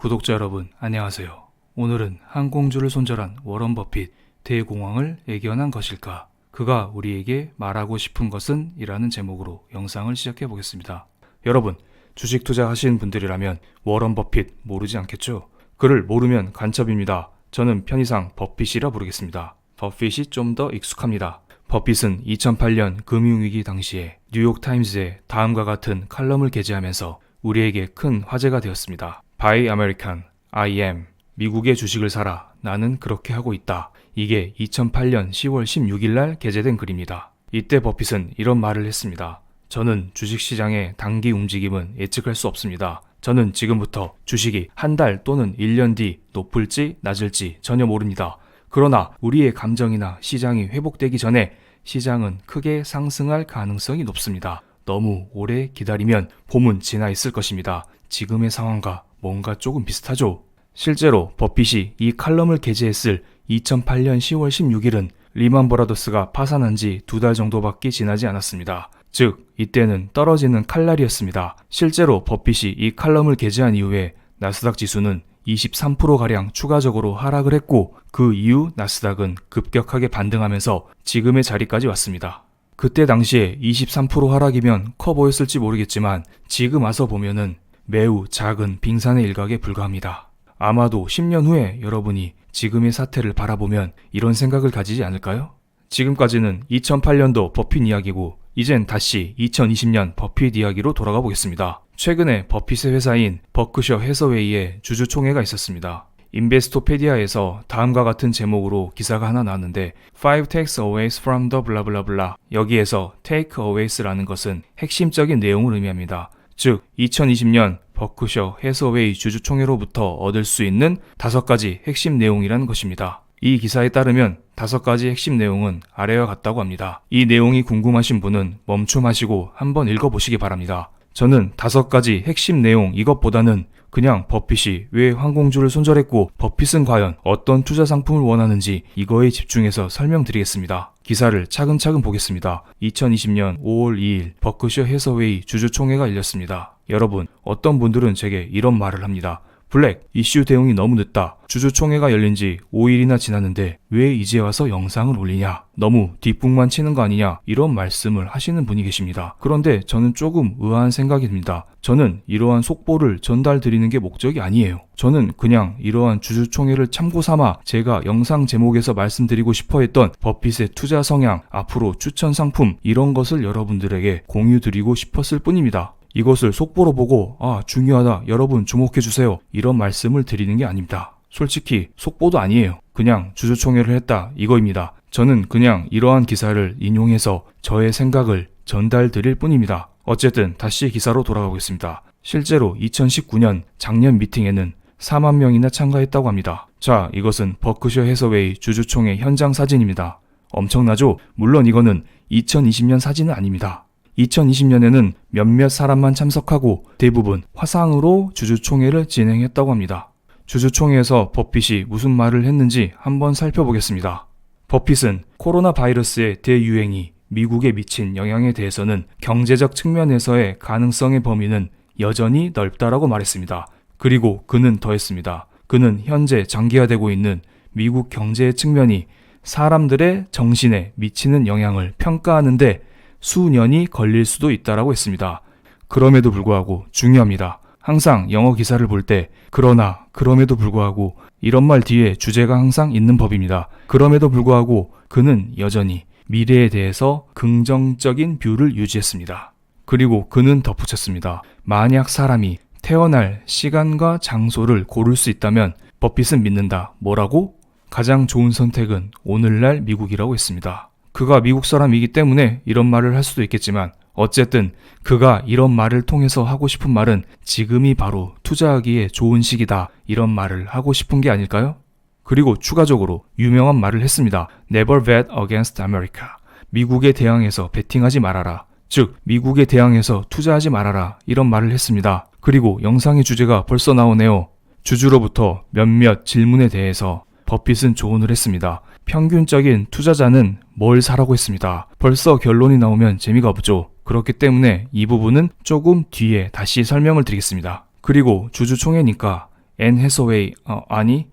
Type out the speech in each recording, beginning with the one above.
구독자 여러분 안녕하세요. 오늘은 항공주를 손절한 워런 버핏 대공황을 예견한 것일까? 그가 우리에게 말하고 싶은 것은? 이라는 제목으로 영상을 시작해 보겠습니다. 여러분, 주식 투자하신 분들이라면 워런 버핏 모르지 않겠죠? 그를 모르면 간첩입니다. 저는 편의상 버핏이라 부르겠습니다. 버핏이 좀 더 익숙합니다. 버핏은 2008년 금융위기 당시에 뉴욕타임즈에 다음과 같은 칼럼을 게재하면서 우리에게 큰 화제가 되었습니다. Buy American, I am. 미국의 주식을 사라. 나는 그렇게 하고 있다. 이게 2008년 10월 16일 날 게재된 글입니다. 이때 버핏은 이런 말을 했습니다. 저는 주식시장의 단기 움직임은 예측할 수 없습니다. 저는 지금부터 주식이 한 달 또는 1년 뒤 높을지 낮을지 전혀 모릅니다. 그러나 우리의 감정이나 시장이 회복되기 전에 시장은 크게 상승할 가능성이 높습니다. 너무 오래 기다리면 봄은 지나 있을 것입니다. 지금의 상황과 뭔가 조금 비슷하죠? 실제로 버핏이 이 칼럼을 게재했을 2008년 10월 16일은 리만 브라더스가 파산한 지 2달 정도밖에 지나지 않았습니다. 즉, 이때는 떨어지는 칼날이었습니다. 실제로 버핏이 이 칼럼을 게재한 이후에 나스닥 지수는 23%가량 추가적으로 하락을 했고, 그 이후 나스닥은 급격하게 반등하면서 지금의 자리까지 왔습니다. 그때 당시에 23% 하락이면 커 보였을지 모르겠지만 지금 와서 보면은 매우 작은 빙산의 일각에 불과합니다. 아마도 10년 후에 여러분이 지금의 사태를 바라보면 이런 생각을 가지지 않을까요? 지금까지는 2008년도 버핏 이야기고, 이젠 다시 2020년 버핏 이야기로 돌아가 보겠습니다. 최근에 버핏의 회사인 버크셔 해서웨이의 주주총회가 있었습니다. 인베스토페디아에서 다음과 같은 제목으로 기사가 하나 나왔는데 5 takeaways from the blah blah blah. 여기에서 takeaways라는 것은 핵심적인 내용을 의미합니다. 즉, 2020년 버크셔 해서웨이 주주총회로부터 얻을 수 있는 5가지 핵심 내용이라는 것입니다. 이 기사에 따르면 5가지 핵심 내용은 아래와 같다고 합니다. 이 내용이 궁금하신 분은 멈춤하시고 한번 읽어보시기 바랍니다. 저는 5가지 핵심 내용 이것보다는 그냥 버핏이 왜 항공주를 손절했고 버핏은 과연 어떤 투자 상품을 원하는지 이거에 집중해서 설명드리겠습니다. 기사를 차근차근 보겠습니다. 2020년 5월 2일 버크셔 해서웨이 주주총회가 열렸습니다. 여러분, 어떤 분들은 제게 이런 말을 합니다. 블랙, 이슈 대응이 너무 늦다. 주주총회가 열린 지 5일이나 지났는데 왜 이제 와서 영상을 올리냐? 너무 뒷북만 치는 거 아니냐? 이런 말씀을 하시는 분이 계십니다. 그런데 저는 조금 의아한 생각이 듭니다. 저는 이러한 속보를 전달드리는 게 목적이 아니에요. 저는 그냥 이러한 주주총회를 참고 삼아 제가 영상 제목에서 말씀드리고 싶어 했던 버핏의 투자 성향, 앞으로 추천 상품 이런 것을 여러분들에게 공유드리고 싶었을 뿐입니다. 이것을 속보로 보고 중요하다, 여러분 주목해주세요, 이런 말씀을 드리는 게 아닙니다. 솔직히 속보도 아니에요. 그냥 주주총회를 했다, 이거입니다. 저는 그냥 이러한 기사를 인용해서 저의 생각을 전달드릴 뿐입니다. 어쨌든 다시 기사로 돌아가보겠습니다. 실제로 2019년 작년 미팅에는 4만 명이나 참가했다고 합니다. 자, 이것은 버크셔 해서웨이 주주총회 현장 사진입니다. 엄청나죠? 물론 이거는 2020년 사진은 아닙니다. 2020년에는 몇몇 사람만 참석하고 대부분 화상으로 주주총회를 진행했다고 합니다. 주주총회에서 버핏이 무슨 말을 했는지 한번 살펴보겠습니다. 버핏은 코로나 바이러스의 대유행이 미국에 미친 영향에 대해서는 경제적 측면에서의 가능성의 범위는 여전히 넓다라고 말했습니다. 그리고 그는 더했습니다. 그는 현재 장기화되고 있는 미국 경제의 측면이 사람들의 정신에 미치는 영향을 평가하는데 수년이 걸릴 수도 있다라고 했습니다. 그럼에도 불구하고 중요합니다. 항상 영어 기사를 볼 때 그러나, 그럼에도 불구하고 이런 말 뒤에 주제가 항상 있는 법입니다. 그럼에도 불구하고 그는 여전히 미래에 대해서 긍정적인 뷰를 유지했습니다. 그리고 그는 덧붙였습니다. 만약 사람이 태어날 시간과 장소를 고를 수 있다면 버핏은 믿는다. 뭐라고? 가장 좋은 선택은 오늘날 미국이라고 했습니다. 그가 미국 사람이기 때문에 이런 말을 할 수도 있겠지만 어쨌든 그가 이런 말을 통해서 하고 싶은 말은 지금이 바로 투자하기에 좋은 시기다, 이런 말을 하고 싶은 게 아닐까요? 그리고 추가적으로 유명한 말을 했습니다. Never bet against America. 미국에 대항해서 베팅하지 말아라. 즉, 미국에 대항해서 투자하지 말아라, 이런 말을 했습니다. 그리고 영상의 주제가 벌써 나오네요. 주주로부터 몇몇 질문에 대해서 버핏은 조언을 했습니다. 평균적인 투자자는 뭘 사라고 했습니다. 벌써 결론이 나오면 재미가 없죠. 그렇기 때문에 이 부분은 조금 뒤에 다시 설명을 드리겠습니다. 그리고 주주총회니까 앤 해서웨이,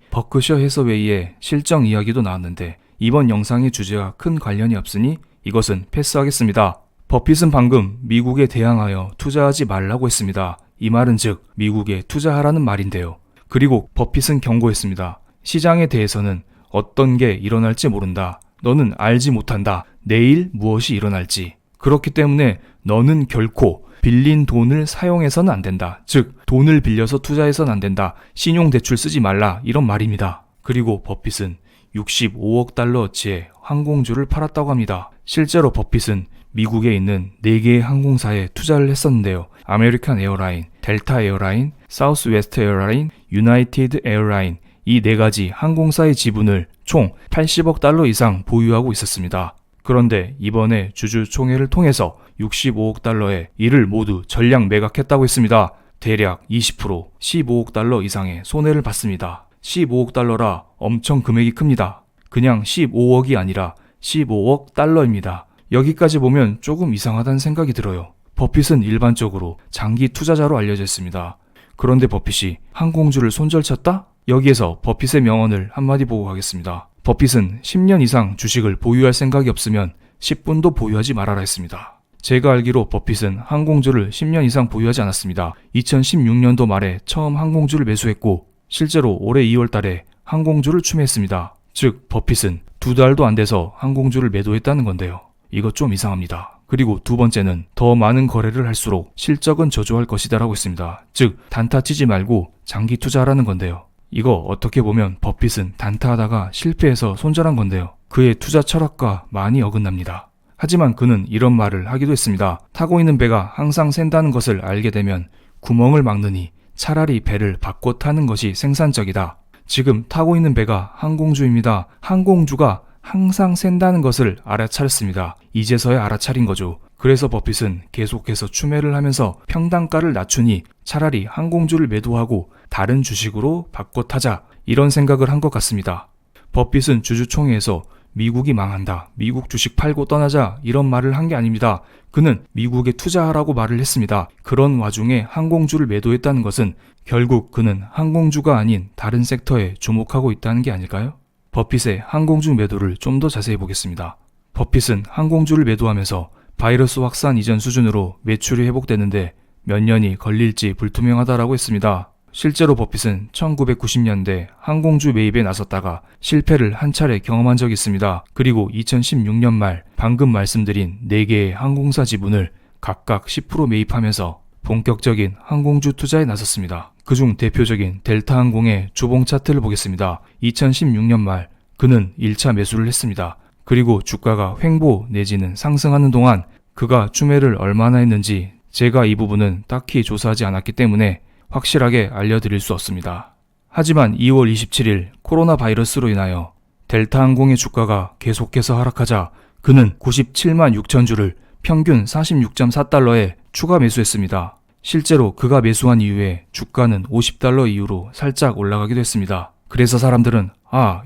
버크셔 해서웨이의 실정 이야기도 나왔는데 이번 영상의 주제와 큰 관련이 없으니 이것은 패스하겠습니다. 버핏은 방금 미국에 대항하여 투자하지 말라고 했습니다. 이 말은 즉 미국에 투자하라는 말인데요. 그리고 버핏은 경고했습니다. 시장에 대해서는 어떤 게 일어날지 모른다. 너는 알지 못한다. 내일 무엇이 일어날지. 그렇기 때문에 너는 결코 빌린 돈을 사용해서는 안 된다. 즉 돈을 빌려서 투자해서는 안 된다. 신용대출 쓰지 말라. 이런 말입니다. 그리고 버핏은 65억 달러어치의 항공주를 팔았다고 합니다. 실제로 버핏은 미국에 있는 4개의 항공사에 투자를 했었는데요. 아메리칸 에어라인, 델타 에어라인, 사우스웨스트 에어라인, 유나이티드 에어라인 이 4가지 항공사의 지분을 총 80억 달러 이상 보유하고 있었습니다. 그런데 이번에 주주총회를 통해서 65억 달러의 이를 모두 전량 매각했다고 했습니다. 대략 20%, 15억 달러 이상의 손해를 봤습니다. 15억 달러라 엄청 금액이 큽니다. 그냥 15억이 아니라 15억 달러입니다. 여기까지 보면 조금 이상하다는 생각이 들어요. 버핏은 일반적으로 장기 투자자로 알려져 있습니다. 그런데 버핏이 항공주를 손절쳤다? 여기에서 버핏의 명언을 한마디 보고 가겠습니다. 버핏은 10년 이상 주식을 보유할 생각이 없으면 10분도 보유하지 말아라 했습니다. 제가 알기로 버핏은 항공주를 10년 이상 보유하지 않았습니다. 2016년도 말에 처음 항공주를 매수했고 실제로 올해 2월 달에 항공주를 추매했습니다. 즉 버핏은 2달도 안 돼서 항공주를 매도했다는 건데요. 이거 좀 이상합니다. 그리고 두 번째는 더 많은 거래를 할수록 실적은 저조할 것이다 라고 했습니다. 즉 단타 치지 말고 장기 투자하라는 건데요. 이거 어떻게 보면 버핏은 단타하다가 실패해서 손절한 건데요. 그의 투자 철학과 많이 어긋납니다. 하지만 그는 이런 말을 하기도 했습니다. 타고 있는 배가 항상 샌다는 것을 알게 되면 구멍을 막느니 차라리 배를 바꿔 타는 것이 생산적이다. 지금 타고 있는 배가 항공주입니다. 항공주가 항상 샌다는 것을 알아차렸습니다. 이제서야 알아차린 거죠. 그래서 버핏은 계속해서 추매를 하면서 평단가를 낮추니 차라리 항공주를 매도하고 다른 주식으로 바꿔 타자 이런 생각을 한 것 같습니다. 버핏은 주주총회에서 미국이 망한다. 미국 주식 팔고 떠나자 이런 말을 한 게 아닙니다. 그는 미국에 투자하라고 말을 했습니다. 그런 와중에 항공주를 매도했다는 것은 결국 그는 항공주가 아닌 다른 섹터에 주목하고 있다는 게 아닐까요? 버핏의 항공주 매도를 좀 더 자세히 보겠습니다. 버핏은 항공주를 매도하면서 바이러스 확산 이전 수준으로 매출이 회복되는데 몇 년이 걸릴지 불투명하다라고 했습니다. 실제로 버핏은 1990년대 항공주 매입에 나섰다가 실패를 한 차례 경험한 적이 있습니다. 그리고 2016년 말 방금 말씀드린 4개의 항공사 지분을 각각 10% 매입하면서 본격적인 항공주 투자에 나섰습니다. 그중 대표적인 델타항공의 주봉 차트를 보겠습니다. 2016년 말 그는 1차 매수를 했습니다. 그리고 주가가 횡보 내지는 상승하는 동안 그가 추매를 얼마나 했는지 제가 이 부분은 딱히 조사하지 않았기 때문에 확실하게 알려드릴 수 없습니다. 하지만 2월 27일 코로나 바이러스로 인하여 델타항공의 주가가 계속해서 하락하자 그는 97만 6천 주를 평균 46.4달러에 추가 매수했습니다. 실제로 그가 매수한 이후에 주가는 50달러 이후로 살짝 올라가기도 했습니다. 그래서 사람들은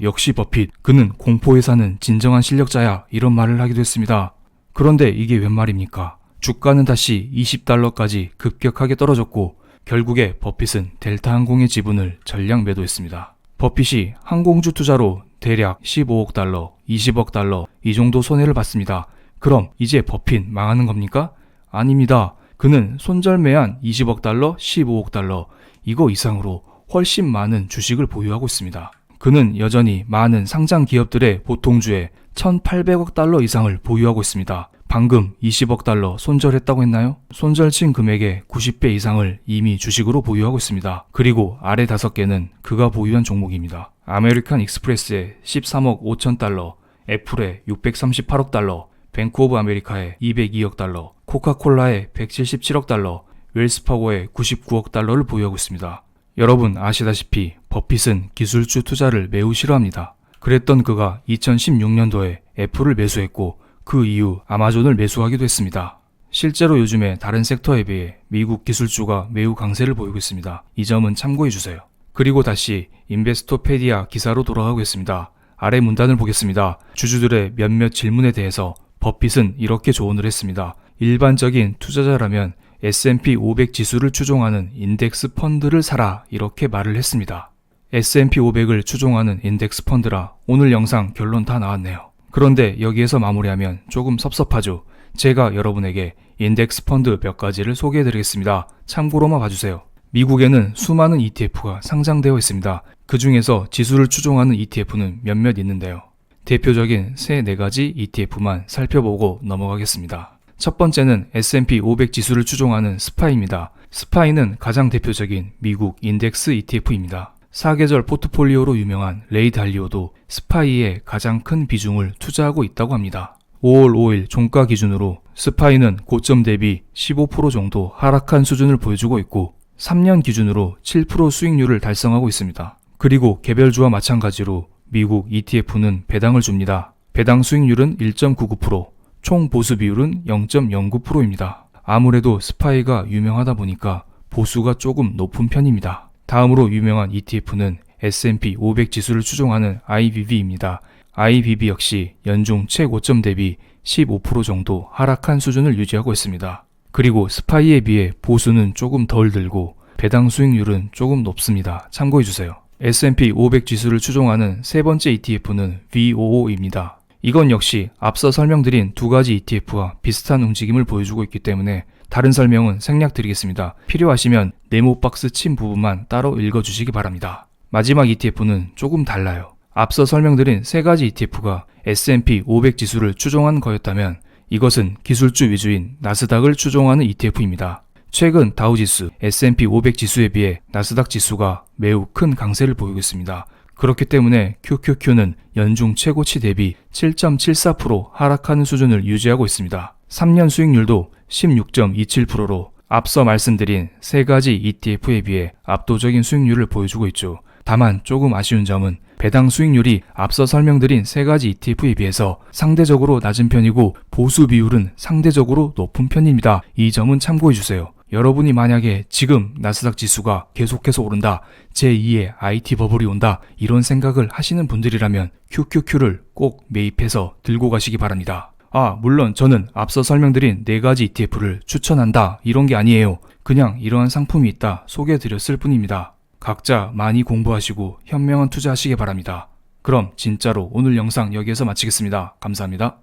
역시 버핏, 그는 공포에 사는 진정한 실력자야 이런 말을 하기도 했습니다. 그런데 이게 웬 말입니까? 주가는 다시 20달러까지 급격하게 떨어졌고 결국에 버핏은 델타항공의 지분을 전량 매도했습니다. 버핏이 항공주 투자로 대략 15억 달러, 20억 달러 이 정도 손해를 봤습니다. 그럼 이제 버핏 망하는 겁니까? 아닙니다. 그는 손절매한 20억 달러, 15억 달러 이거 이상으로 훨씬 많은 주식을 보유하고 있습니다. 그는 여전히 많은 상장 기업들의 보통주에 1,800억 달러 이상을 보유하고 있습니다. 방금 20억 달러 손절했다고 했나요? 손절친 금액의 90배 이상을 이미 주식으로 보유하고 있습니다. 그리고 아래 5개는 그가 보유한 종목입니다. 아메리칸 익스프레스의 13억 5천 달러, 애플의 638억 달러, 뱅크 오브 아메리카의 202억 달러, 코카콜라의 177억 달러, 웰스파고의 99억 달러를 보유하고 있습니다. 여러분 아시다시피 버핏은 기술주 투자를 매우 싫어합니다. 그랬던 그가 2016년도에 애플을 매수했고 그 이후 아마존을 매수하기도 했습니다. 실제로 요즘에 다른 섹터에 비해 미국 기술주가 매우 강세를 보이고 있습니다. 이 점은 참고해주세요. 그리고 다시 인베스토페디아 기사로 돌아가겠습니다. 아래 문단을 보겠습니다. 주주들의 몇몇 질문에 대해서 버핏은 이렇게 조언을 했습니다. 일반적인 투자자라면 S&P 500 지수를 추종하는 인덱스 펀드를 사라 이렇게 말을 했습니다. S&P 500을 추종하는 인덱스 펀드라 오늘 영상 결론 다 나왔네요. 그런데 여기에서 마무리하면 조금 섭섭하죠. 제가 여러분에게 인덱스 펀드 몇 가지를 소개해 드리겠습니다. 참고로만 봐주세요. 미국에는 수많은 ETF가 상장되어 있습니다. 그 중에서 지수를 추종하는 ETF는 몇몇 있는데요. 대표적인 세 4가지 ETF만 살펴보고 넘어가겠습니다. 첫 번째는 S&P 500 지수를 추종하는 스파이입니다. 스파이는 가장 대표적인 미국 인덱스 ETF입니다. 사계절 포트폴리오로 유명한 레이 달리오도 스파이의 가장 큰 비중을 투자하고 있다고 합니다. 5월 5일 종가 기준으로 스파이는 고점 대비 15% 정도 하락한 수준을 보여주고 있고 3년 기준으로 7% 수익률을 달성하고 있습니다. 그리고 개별주와 마찬가지로 미국 ETF는 배당을 줍니다. 배당 수익률은 1.99%, 총 보수 비율은 0.09%입니다. 아무래도 스파이가 유명하다 보니까 보수가 조금 높은 편입니다. 다음으로 유명한 ETF는 S&P 500 지수를 추종하는 IBB입니다. IBB 역시 연중 최고점 대비 15% 정도 하락한 수준을 유지하고 있습니다. 그리고 스파이에 비해 보수는 조금 덜 들고 배당 수익률은 조금 높습니다. 참고해주세요. S&P 500 지수를 추종하는 세 번째 ETF는 VOO입니다. 이건 역시 앞서 설명드린 두 가지 ETF와 비슷한 움직임을 보여주고 있기 때문에 다른 설명은 생략 드리겠습니다. 필요하시면 네모 박스 친 부분만 따로 읽어주시기 바랍니다. 마지막 ETF는 조금 달라요. 앞서 설명드린 세 가지 ETF가 S&P 500 지수를 추종한 거였다면 이것은 기술주 위주인 나스닥을 추종하는 ETF입니다. 최근 다우지수, S&P 500 지수에 비해 나스닥 지수가 매우 큰 강세를 보이고 있습니다. 그렇기 때문에 QQQ는 연중 최고치 대비 7.74% 하락하는 수준을 유지하고 있습니다. 3년 수익률도 16.27%로 앞서 말씀드린 세 가지 ETF에 비해 압도적인 수익률을 보여주고 있죠. 다만 조금 아쉬운 점은 배당 수익률이 앞서 설명드린 세 가지 ETF에 비해서 상대적으로 낮은 편이고 보수 비율은 상대적으로 높은 편입니다. 이 점은 참고해주세요. 여러분이 만약에 지금 나스닥 지수가 계속해서 오른다, 제2의 IT 버블이 온다 이런 생각을 하시는 분들이라면 QQQ를 꼭 매입해서 들고 가시기 바랍니다. 물론 저는 앞서 설명드린 네 가지 ETF를 추천한다 이런 게 아니에요. 그냥 이러한 상품이 있다 소개해드렸을 뿐입니다. 각자 많이 공부하시고 현명한 투자하시기 바랍니다. 그럼 진짜로 오늘 영상 여기에서 마치겠습니다. 감사합니다.